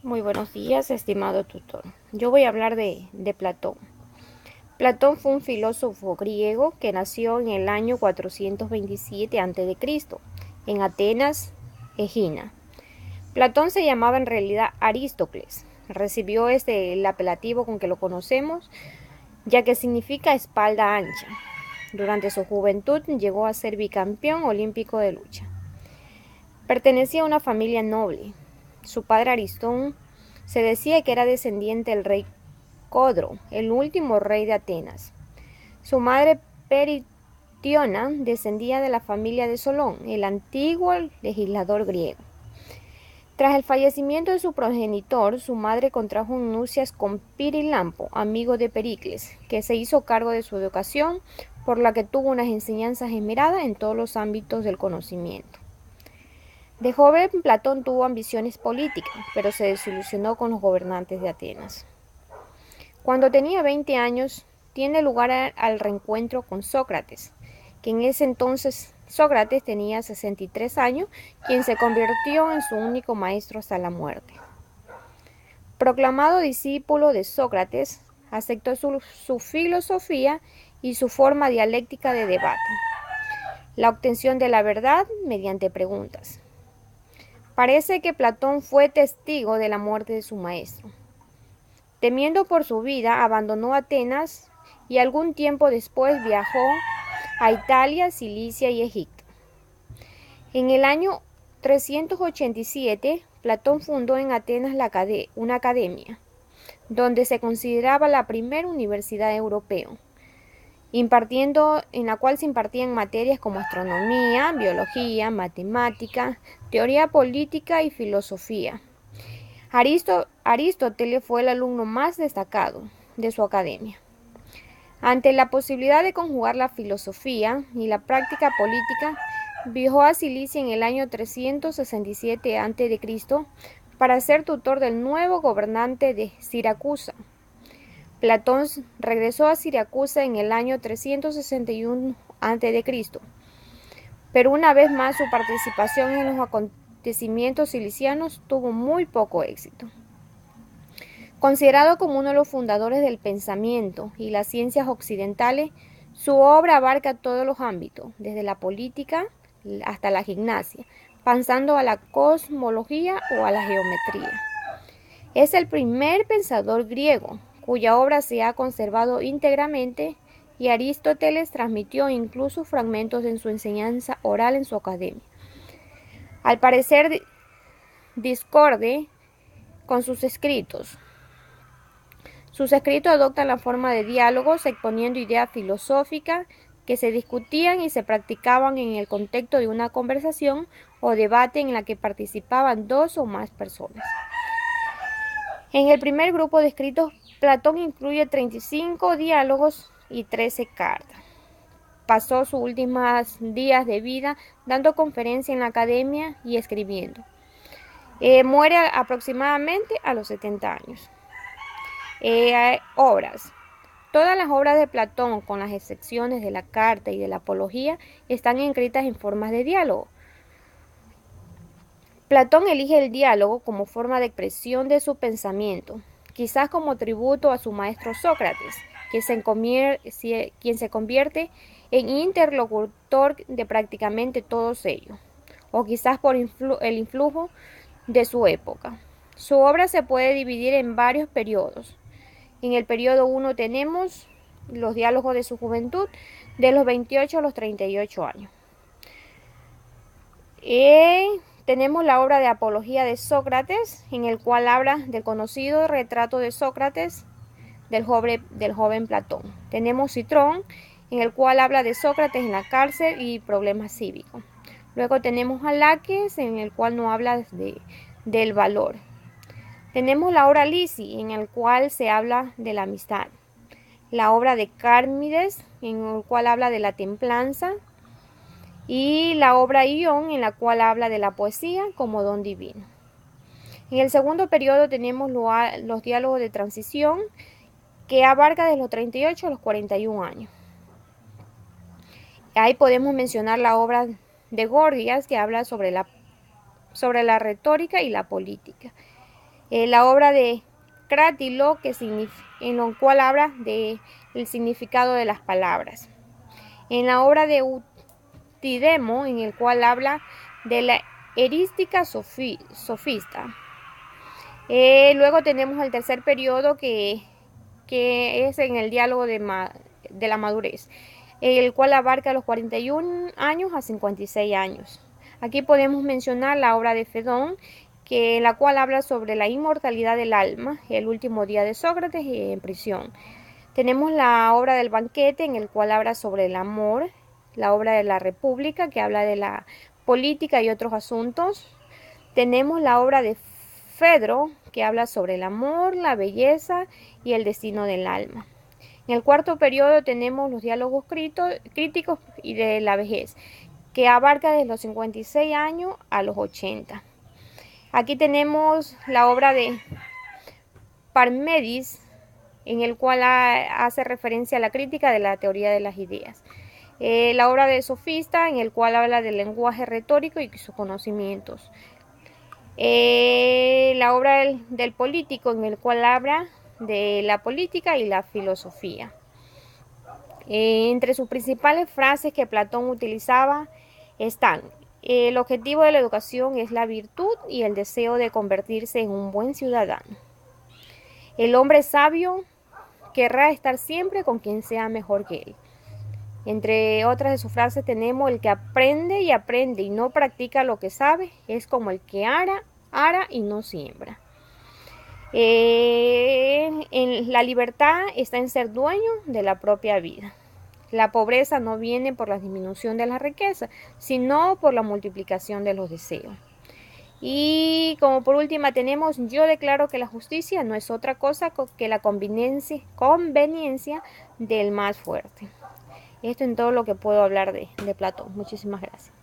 Muy buenos días, estimado tutor. Yo voy a hablar de Platón. Platón fue un filósofo griego que nació en el año 427 a.C. en Atenas, Egina. Platón se llamaba en realidad Aristócles. Recibió el apelativo con que lo conocemos, ya que significa espalda ancha. Durante su juventud llegó a ser bicampeón olímpico de lucha. Pertenecía a una familia noble. Su padre Aristón se decía que era descendiente del rey Codro, el último rey de Atenas. Su madre Peritiona descendía de la familia de Solón, el antiguo legislador griego. Tras el fallecimiento de su progenitor, su madre contrajo nupcias con Pirilampo, amigo de Pericles, que se hizo cargo de su educación, por la que tuvo unas enseñanzas esmeradas en todos los ámbitos del conocimiento. De joven, Platón tuvo ambiciones políticas, pero se desilusionó con los gobernantes de Atenas. Cuando tenía 20 años, tiene lugar al reencuentro con Sócrates, que en ese entonces Sócrates tenía 63 años, quien se convirtió en su único maestro hasta la muerte. Proclamado discípulo de Sócrates, aceptó su filosofía y su forma dialéctica de debate, la obtención de la verdad mediante preguntas. Parece que Platón fue testigo de la muerte de su maestro. Temiendo por su vida, abandonó Atenas y algún tiempo después viajó a Italia, Cilicia y Egipto. En el año 387, Platón fundó en Atenas una academia, donde se consideraba la primera universidad europea, en la cual se impartían materias como astronomía, biología, matemática, teoría política y filosofía. Aristóteles fue el alumno más destacado de su academia. Ante la posibilidad de conjugar la filosofía y la práctica política, viajó a Cilicia en el año 367 a.C. para ser tutor del nuevo gobernante de Siracusa. Platón regresó a Siracusa en el año 361 a.C., pero una vez más su participación en los acontecimientos cilicianos tuvo muy poco éxito. Considerado como uno de los fundadores del pensamiento y las ciencias occidentales, su obra abarca todos los ámbitos, desde la política hasta la gimnasia, pasando a la cosmología o a la geometría. Es el primer pensador griego cuya obra se ha conservado íntegramente, y Aristóteles transmitió incluso fragmentos de su enseñanza oral en su academia. Al parecer discorde con sus escritos. Sus escritos adoptan la forma de diálogos, exponiendo ideas filosóficas que se discutían y se practicaban en el contexto de una conversación o debate en la que participaban dos o más personas. En el primer grupo de escritos, Platón incluye 35 diálogos y 13 cartas. Pasó sus últimos días de vida dando conferencias en la academia y escribiendo. Muere aproximadamente a los 70 años. Obras. Todas las obras de Platón, con las excepciones de la Carta y de la Apología, están escritas en formas de diálogo. Platón elige el diálogo como forma de expresión de su pensamiento, quizás como tributo a su maestro Sócrates, quien se convierte en interlocutor de prácticamente todos ellos, o quizás por el influjo de su época. Su obra se puede dividir en varios periodos. En el periodo 1 tenemos los diálogos de su juventud, de los 28 a los 38 años. Tenemos la obra de Apología de Sócrates, en el cual habla del conocido retrato de Sócrates del joven Platón. Tenemos Citrón, en el cual habla de Sócrates en la cárcel y problemas cívicos. Luego tenemos Alaques, en el cual nos habla del valor. Tenemos la obra Lisi, en el cual se habla de la amistad. La obra de Cármides, en el cual habla de la templanza, y la obra Ión, en la cual habla de la poesía como don divino. En el segundo periodo tenemos los diálogos de transición, que abarca de los 38 a los 41 años. Ahí podemos mencionar la obra de Gorgias, que habla sobre la retórica y la política. La obra de Crátilo, en lo cual habla del significado de las palabras. En la obra de Eutidemo, en el cual habla de la erística sofista. Luego tenemos el tercer periodo que es en el diálogo de la madurez, el cual abarca los 41 años a 56 años. Aquí podemos mencionar la obra de Fedón, la cual habla sobre la inmortalidad del alma, el último día de Sócrates en prisión. Tenemos la obra del banquete, en el cual habla sobre el amor, la obra de la República, que habla de la política y otros asuntos. Tenemos la obra de Fedro, que habla sobre el amor, la belleza y el destino del alma. En el cuarto periodo tenemos los diálogos críticos y de la vejez, que abarca desde los 56 años a los 80. Aquí tenemos la obra de Parménides, en el cual hace referencia a la crítica de la teoría de las ideas. La obra de Sofista, en el cual habla del lenguaje retórico y sus conocimientos. La obra del político, en el cual habla de la política y la filosofía. Entre sus principales frases que Platón utilizaba están: el objetivo de la educación es la virtud y el deseo de convertirse en un buen ciudadano. El hombre sabio querrá estar siempre con quien sea mejor que él. Entre otras de sus frases tenemos: el que aprende y no practica lo que sabe es como el que ara y no siembra. En la libertad está en ser dueño de la propia vida. La pobreza no viene por la disminución de la riqueza, sino por la multiplicación de los deseos. Y como por última tenemos: yo declaro que la justicia no es otra cosa que la conveniencia del más fuerte. Esto en todo lo que puedo hablar de Platón. Muchísimas gracias.